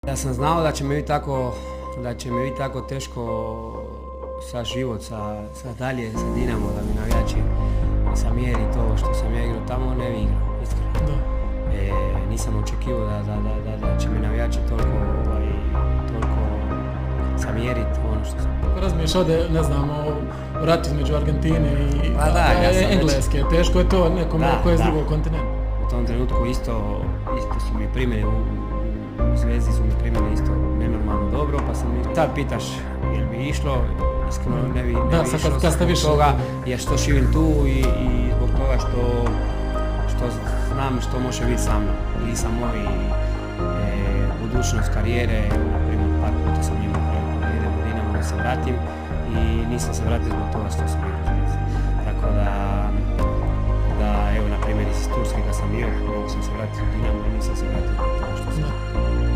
Ja sam znao da će mi biti tako teško sa život, sa dalje, sa Dinamo, da mi navijači zamjeri to što sam ja igrao tamo, ne bi igrao, iskreno. Nisam očekivao da će mi navijači toliko zamjeriti ono što sam. Kako razumiješ ovdje, ne znam, o ratu između Argentine i Engleske, teško je to nekome koji je s drugog kontinenta. U tom trenutku isto su mi primjeni u Zvezdi su mi primjeni isto nenormalno dobro, pa sam mi tad pitaš jel bi išlo, iskreno ne bi išlo zbog toga jer što živim tu i zbog toga što znam što može biti sa mnom ili sa moj budućnost karijere, na primjer par puta sam imao priliku da idem u Dinamo da se vratim i nisam se vratio zbog toga što sam igrao Zvezdi. Tako da evo na primjer iz Turske kad sam bio, mogu sam se vratiti u Dinamo i nisam se vratio zbog toga što sam.